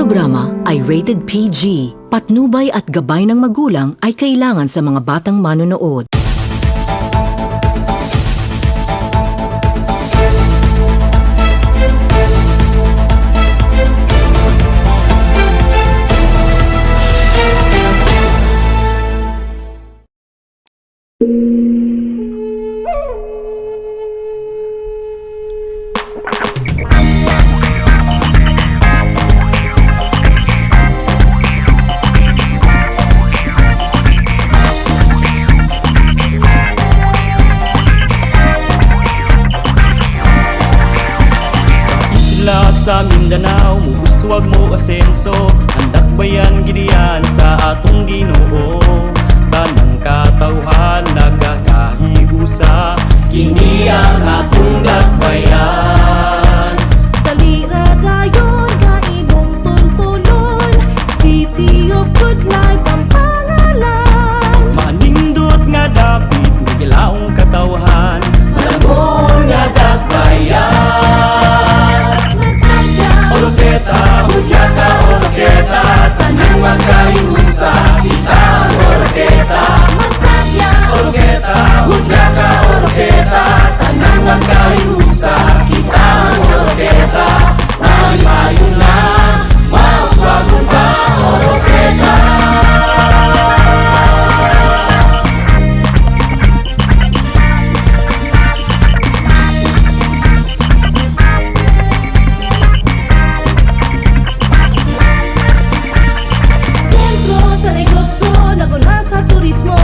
programa ay rated PG. Patnubay at gabay ng magulang ay kailangan sa mga batang manonood. Sa Mindanao, muuswag mo asenso. Ang dakbayan giniyan sa atong Ginoo. Tanang katawhan nagkakahiusa. Kini ang atong dakbayan. Talira dayon kaibong tultulon. City of Good Life ang pangalan. Manindot nga dapit nagilaong katawhan. Malamon nga dakbayan. Oroquieta, Hudyaka, Oroquieta, tanang magkahiusa, kita ang Oroquieta. Magsaya, Oroquieta, Hudyaka, Oroquieta, tanang magkahiusa, kita ang Oroquieta. Mahimayon na, mauswagon pa, Oroquieta. sa turismo,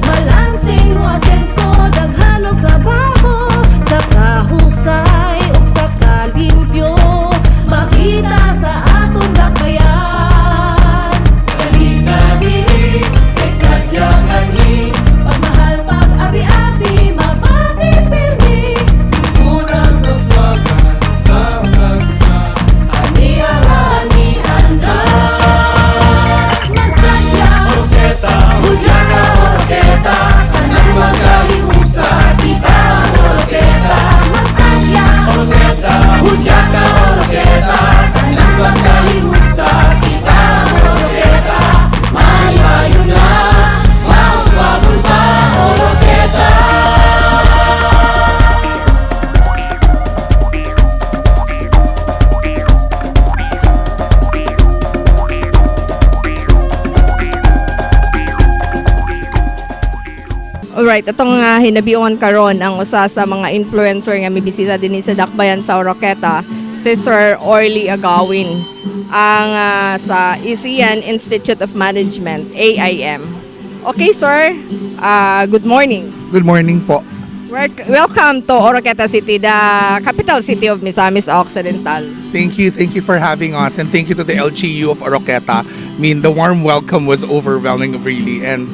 balansing mo asenso, daghanog trabaho, sa kahusay o sa kalimpyo, makita sa atong dakbayan. Kalina diri, kay sadyang ani, pagmahal pag-abi-abi, mabati pirmi, kurang kaswagan, sa ani-ani-an na. Hudyaka, Oroquieta, tanang magkahiusa, kita ang Oroquieta. Magsaya, Oroquieta, Hudyaka, Oroquieta, tanang magkahiusa, kita ang Oroquieta. Mahimayon na, mauswagon pa, Oroquieta. Alright, itong hinabiungan karon ang usa sa mga influencer nga mibisita din sa Dakbayan sa Oroquieta, si Sir Orly Agawin, ang sa ASEAN Institute of Management, AIM. Okay, sir. Good morning. Good morning po. Welcome to Oroquieta City, the capital city of Misamis Occidental. Thank you for having us, and thank you to the LGU of Oroquieta. I mean, the warm welcome was overwhelming, really, and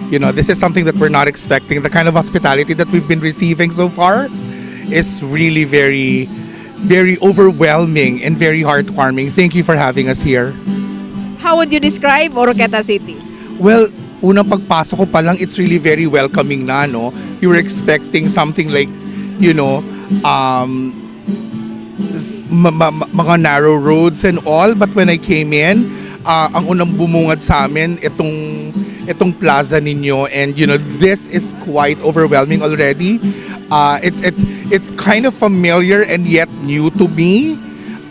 you know, this is something that we're not expecting. The kind of hospitality that we've been receiving so far is really very, very overwhelming and very heartwarming. Thank you for having us here. How would you describe Oroquieta City? Well, unang pagpasok ko pa lang, it's really very welcoming na, no? You were expecting something like, you know, mga narrow roads and all, but when I came in, ang unang bumungad sa amin, itong plaza ninyo, and you know, this is quite overwhelming already. It's kind of familiar and yet new to me.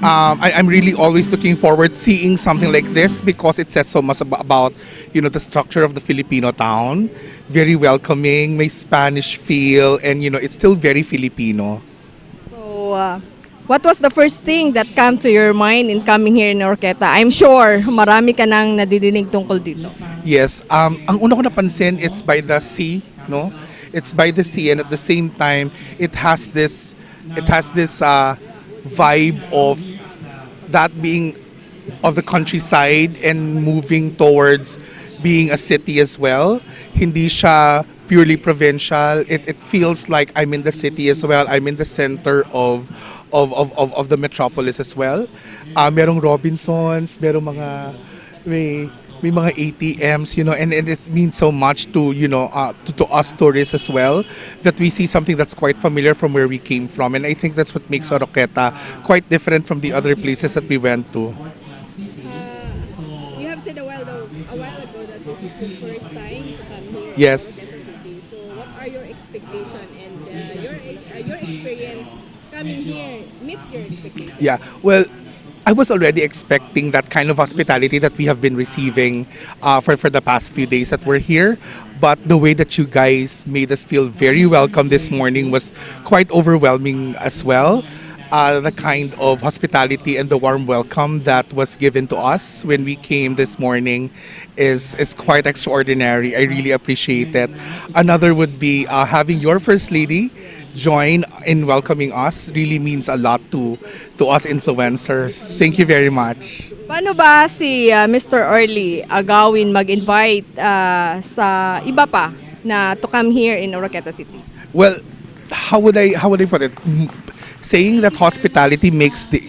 I'm really always looking forward seeing something like this because it says so much about, you know, the structure of the Filipino town. Very welcoming, may Spanish feel, and you know, it's still very Filipino. So, what was the first thing that came to your mind in coming here in Oroquieta? I'm sure marami ka nang nadidinig tungkol dito. Yes, ang una ko napansin, it's by the sea, no? It's by the sea, and at the same time, it has this vibe of that being of the countryside and moving towards being a city as well. Hindi siya purely provincial. It feels like I'm in the city as well. I'm in the center of the metropolis as well. Merong Robinsons, merong may mga ATMs, you know, and it means so much to, you know, to us tourists as well, that we see something that's quite familiar from where we came from. And I think that's what makes Oroquieta quite different from the other places that we went to. is the first time to come here Yes. in Oroquieta City. So what are your expectations and your experience coming here? Meet your expectations. Yeah, well, I was already expecting that kind of hospitality that we have been receiving for the past few days that we're here. But the way that you guys made us feel very welcome this morning was quite overwhelming as well. The kind of hospitality and the warm welcome that was given to us when we came this morning is quite extraordinary. I really appreciate it. Another would be having your First Lady join in welcoming us really means a lot to us influencers. Thank you very much. Paano ba si Mr. Orly Agawin mag-invite sa iba pa na to come here in Oroquieta City? Well, how would I put it? Saying that hospitality makes the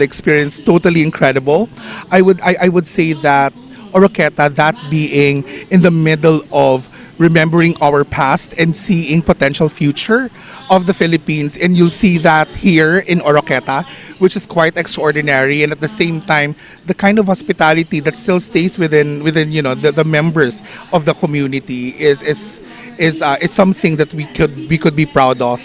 experience totally incredible, I would say that Oroquieta, that being in the middle of remembering our past and seeing potential future of the Philippines, and you'll see that here in Oroquieta, which is quite extraordinary, and at the same time the kind of hospitality that still stays within the members of the community is something that we could be proud of.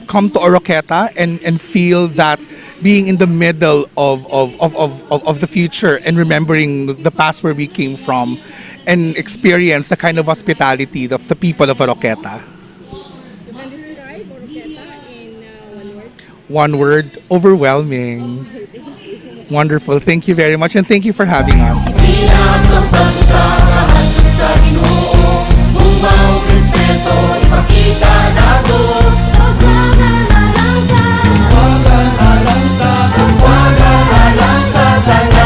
Come to Oroquieta and feel that being in the middle of the future and remembering the past where we came from, and experience the kind of hospitality of the people of Oroquieta. You can describe Oroquieta in One one word? word, overwhelming. Wonderful. Thank you very much, and thank you for having us. Pinasang-sag sa kahandog sa Ginoo, bumawang respeto, ipakita na doon. Kaswagan alang sa, Kaswagan alang sa, kaswagan alang sa tanan.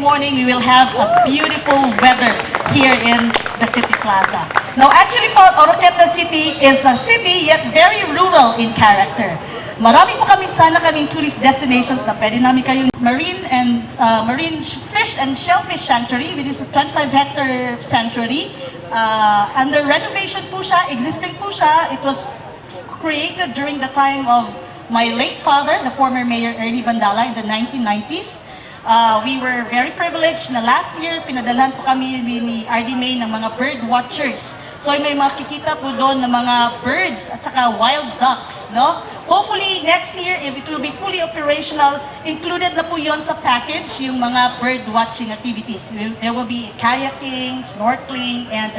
Morning we will have a beautiful weather here in the City Plaza. Now actually po, Oroquieta City is a city yet very rural in character. Marami po kaming tourist destinations na pwede namin kayong marine fish and shellfish sanctuary, which is a 25-hectare sanctuary. Under renovation po siya, existing po siya. It was created during the time of my late father, the former Mayor Ernie Bandala, in the 1990s. We were very privileged na last year pinadalhan po kami ni RD May ng mga bird watchers. So may makikita po doon ng mga birds at saka wild ducks, no? Hopefully next year, if it will be fully operational, included na po yon sa package yung mga bird watching activities. There will be kayaking, snorkeling, and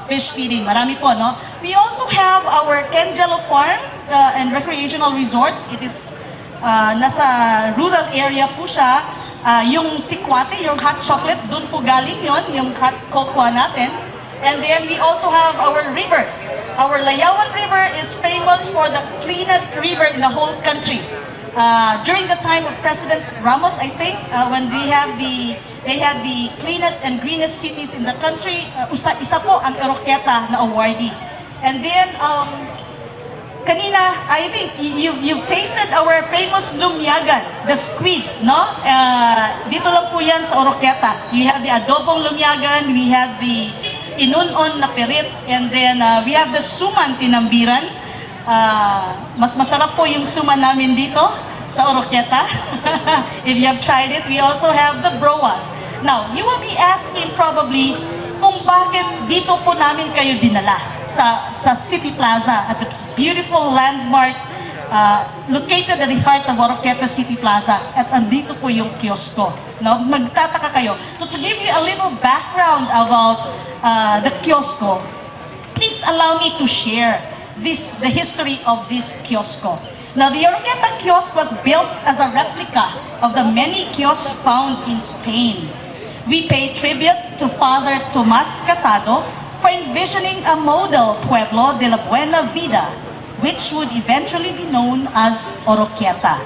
fish feeding. Marami po, no? We also have our Kenjelo Farm and Recreational Resorts. It is nasa rural area po siya. Yung sikwate, yung hot chocolate, dun po galing yon, yung hot cocoa natin. And then we also have our rivers. Our Layawan River is famous for the cleanest river in the whole country. During the time of President Ramos, I think, when they had the cleanest and greenest cities in the country, isa po ang Oroquieta na awardee. And then, kanina, I think you've tasted our famous lumyagan, the squid, no? Dito lang po yan sa Oroquieta. We have the adobong lumyagan, we have the inunon na pirit, and then we have the suman tinambiran. Mas masarap po yung suman namin dito sa Oroquieta. If you have tried it, we also have the broas. Now, you will be asking probably kung bakit dito po namin kayo dinala sa City Plaza at this beautiful landmark located at the heart of Oroquieta City Plaza. At andito po yung kiosko. Now, magtataka kayo. To give you a little background about the kiosko, please allow me to share the history of this kiosko. Now, the Oroquieta kiosk was built as a replica of the many kiosks found in Spain. We pay tribute to Father Tomas Casado for envisioning a model pueblo de la Buena Vida, which would eventually be known as Oroquieta.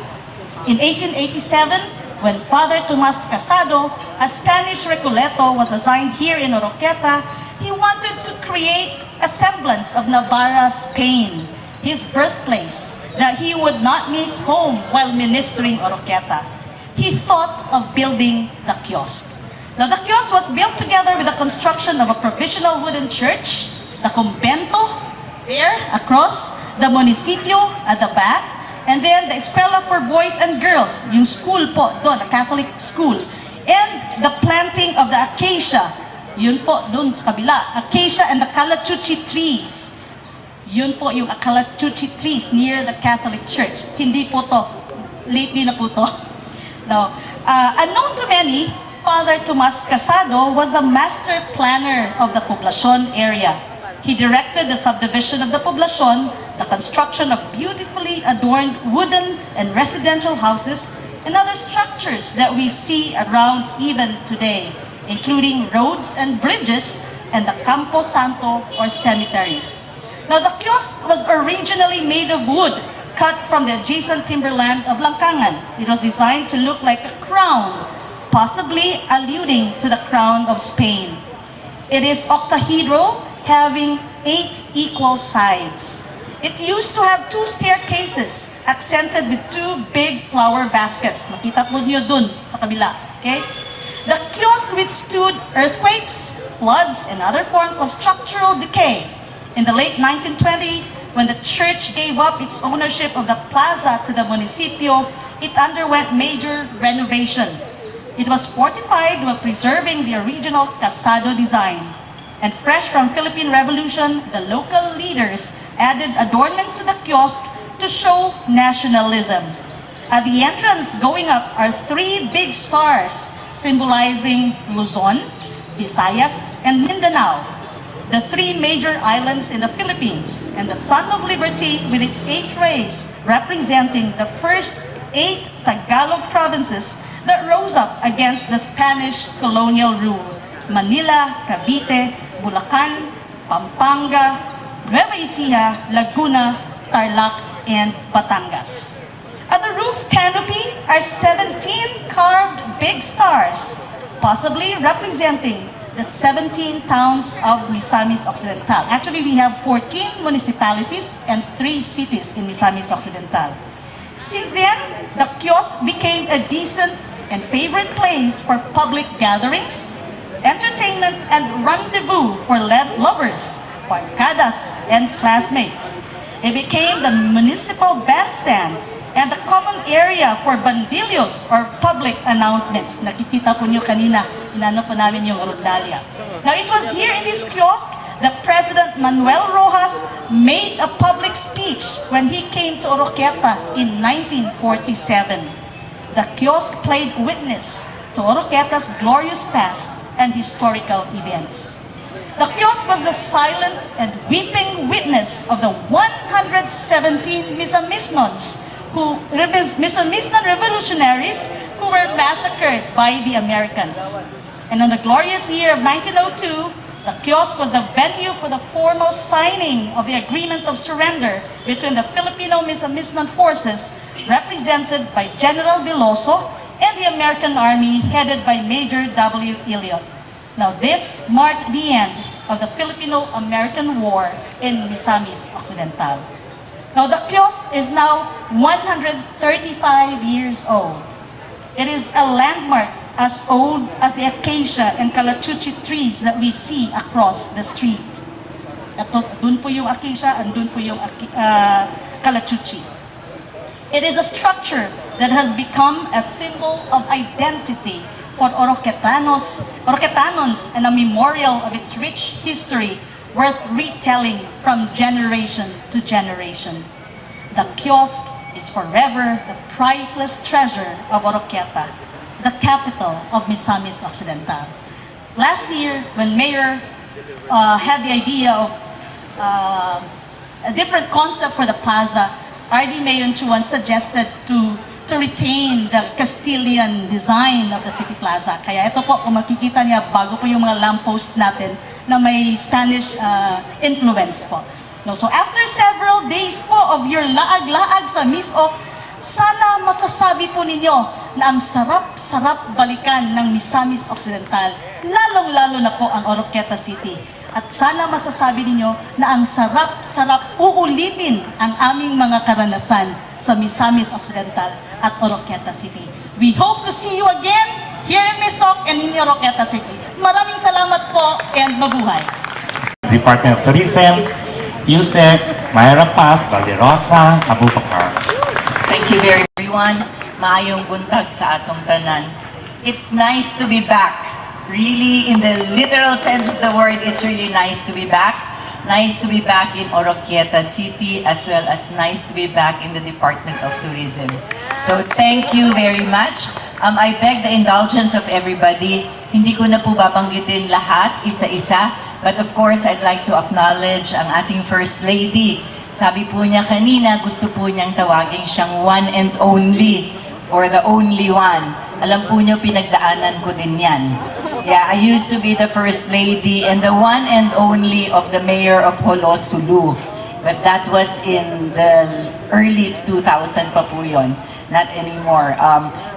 In 1887, when Father Tomas Casado, a Spanish Recoleto, was assigned here in Oroquieta, he wanted to create a semblance of Navarra, Spain, his birthplace, that he would not miss home while ministering Oroquieta. He thought of building the kiosk. Now, the kiosk was built together with the construction of a provisional wooden church, the convento there across, the municipio at the back, and then the escuela for boys and girls, yung school po doon, a Catholic school. And the planting of the acacia, yun po, dun sa kabila, acacia and the calachuchi trees. Yun po yung calachuchi trees near the Catholic Church. Hindi po to, lately na po to. Now, unknown to many, Father Tomas Casado was the master planner of the Poblacion area. He directed the subdivision of the Poblacion, the construction of beautifully adorned wooden and residential houses, and other structures that we see around even today, including roads and bridges and the Campo Santo or cemeteries. Now, the kiosk was originally made of wood cut from the adjacent timberland of Langkangan. It was designed to look like a crown, possibly alluding to the crown of Spain. It is octahedral, having 8 equal sides. It used to have 2 staircases accented with 2 big flower baskets. Makita po niyo dun sa kabila. Okay? The kiosk withstood earthquakes, floods, and other forms of structural decay. In the late 1920, when the church gave up its ownership of the plaza to the municipio, it underwent major renovation. It was fortified while preserving the original Casado design. And fresh from Philippine Revolution, the local leaders added adornments to the kiosk to show nationalism. At the entrance going up are 3 big stars symbolizing Luzon, Visayas, and Mindanao, the 3 major islands in the Philippines, and the Sun of Liberty with its 8 rays representing the first 8 Tagalog provinces that rose up against the Spanish colonial rule: Manila, Cavite, Bulacan, Pampanga, Nueva Ecija, Laguna, Tarlac, and Batangas. At the roof canopy are 17 carved big stars, possibly representing the 17 towns of Misamis Occidental. Actually, we have 14 municipalities and 3 cities in Misamis Occidental. Since then, the kiosk became a decent and favorite place for public gatherings, entertainment, and rendezvous for lovers, barkadas, and classmates. It became the municipal bandstand and the common area for bandilios or public announcements. Nakikita po niyo kanina, inano po namin yung rondalya. Now, it was here in this kiosk that President Manuel Rojas made a public speech when he came to Oroquieta in 1947. The kiosk played witness to Oroquieta's glorious past and historical events. The kiosk was the silent and weeping witness of the 117 Misamisnons Misamisnon revolutionaries who were massacred by the Americans. And in the glorious year of 1902, the kiosk was the venue for the formal signing of the agreement of surrender between the Filipino Misamisnon forces, represented by General Veloso, and the American Army headed by Major W. Elliott. Now, this marked the end of the Filipino-American War in Misamis Occidental. Now, the kiosk is now 135 years old. It is a landmark as old as the acacia and calachuchi trees that we see across the street. Dun po yung acacia and dun po yung calachuchi. It is a structure that has become a symbol of identity for Oroquetanons and a memorial of its rich history worth retelling from generation to generation. The kiosk is forever the priceless treasure of Oroquieta, the capital of Misamis Occidental. Last year, when Mayor had the idea of a different concept for the plaza, RD Mayor UNCHUAN suggested to retain the Castilian design of the City Plaza. Kaya ito po, kung makikita niya, bago po yung mga lamppost natin na may Spanish influence po. No, so after several days po of your laag-laag sa MISOC, sana masasabi po ninyo na ang sarap-sarap balikan ng Misamis Occidental, lalong-lalo na po ang Oroquieta City. At sana masasabi ninyo na ang sarap-sarap uulitin ang aming mga karanasan sa Misamis Occidental at Oroquieta City. We hope to see you again here in MISOC and in Oroquieta City. Maraming salamat po and mabuhay. Department of Tourism, USEC, Mayra Paz, Valderosa, ABUBAKAR. Thank you very everyone. Maayong buntag sa atong tanan. It's nice to be back. Really, in the literal sense of the word, it's really nice to be back. Nice to be back in Oroquieta City, as well as nice to be back in the Department of Tourism. So thank you very much. I beg the indulgence of everybody. Hindi ko na po babanggitin lahat, isa-isa. But of course, I'd like to acknowledge ang ating First Lady. Sabi po niya kanina, gusto po niyang tawagin siyang one and only, or the only one. Alam po niyo, pinagdaanan ko din yan. Yeah, I used to be the First Lady and the one and only of the Mayor of Holosulu. But that was in the early 2000 pa po yun. Not anymore.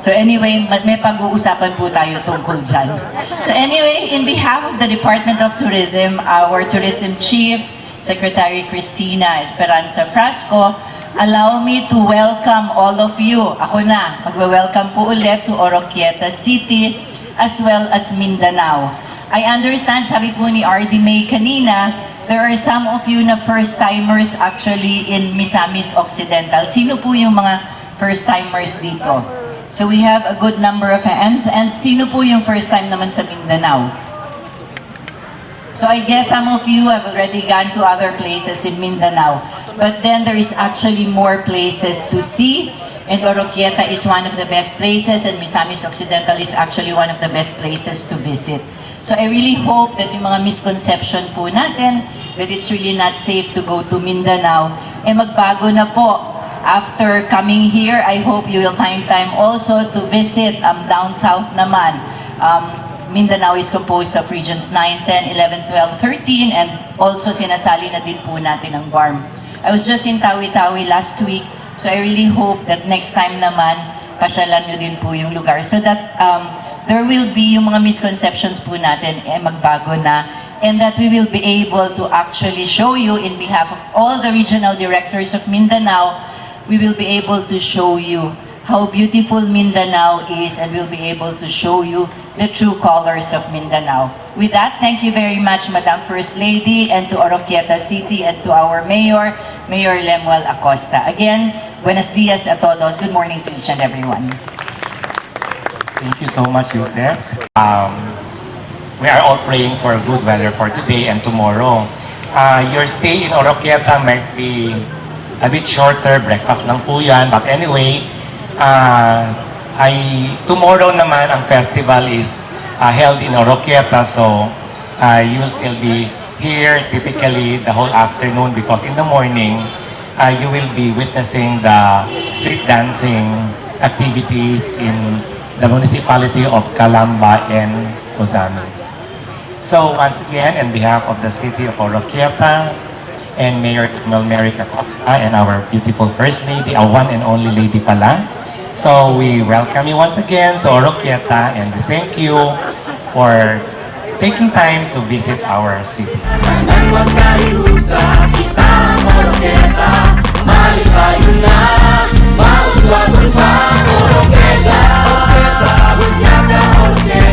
So anyway, may pag-uusapan po tayo tungkol dyan. So anyway, in behalf of the Department of Tourism, our Tourism Chief, Secretary Cristina Esperanza Frasco, allow me to welcome all of you. Ako na, magwe-welcome po ulit to Oroquieta City as well as Mindanao. I understand, sabi po ni RD May kanina, there are some of you na first-timers actually in Misamis Occidental. Sino po yung mga first-timers dito? So we have a good number of hands. And sino po yung first time naman sa Mindanao? So I guess some of you have already gone to other places in Mindanao. But then there is actually more places to see. And Oroquieta is one of the best places, and Misamis Occidental is actually one of the best places to visit. So I really hope that yung mga misconception po natin, that it's really not safe to go to Mindanao, magbago na po. After coming here, I hope you will find time also to visit down south naman. Mindanao is composed of regions 9, 10, 11, 12, 13, and also sinasali na din po natin ang BARM. I was just in Tawi-Tawi last week, so I really hope that next time naman, pasyalan nyo din po yung lugar so that there will be yung mga misconceptions po natin magbago na, and that we will be able to actually show you in behalf of all the regional directors of Mindanao, we will be able to show you how beautiful Mindanao is, and we'll be able to show you the true colors of Mindanao. With that, thank you very much, Madam First Lady, and to Oroquieta City, and to our Mayor, Mayor LAAG-LAAG. Again, buenos dias a todos. Good morning to each and everyone. Thank you so much, Yusef. We are all praying for good weather for today and tomorrow. Your stay in Oroquieta might be a bit shorter, breakfast lang po yan. But anyway, tomorrow naman ang festival is held in Oroquieta, so you'll still be here typically the whole afternoon, because in the morning you will be witnessing the street dancing activities in the municipality of Calamba and Ozamis. So once again, on behalf of the city of Oroquieta and Mayor Melmeric Acosta and our beautiful First Lady, our one and only lady pala. So we welcome you once again to Oroquieta, and we thank you for taking time to visit our city. Nang magkahiusa kita ang Oroquieta, mali tayo na, mauswagon pa Oroquieta, Oroquieta, Oroquieta,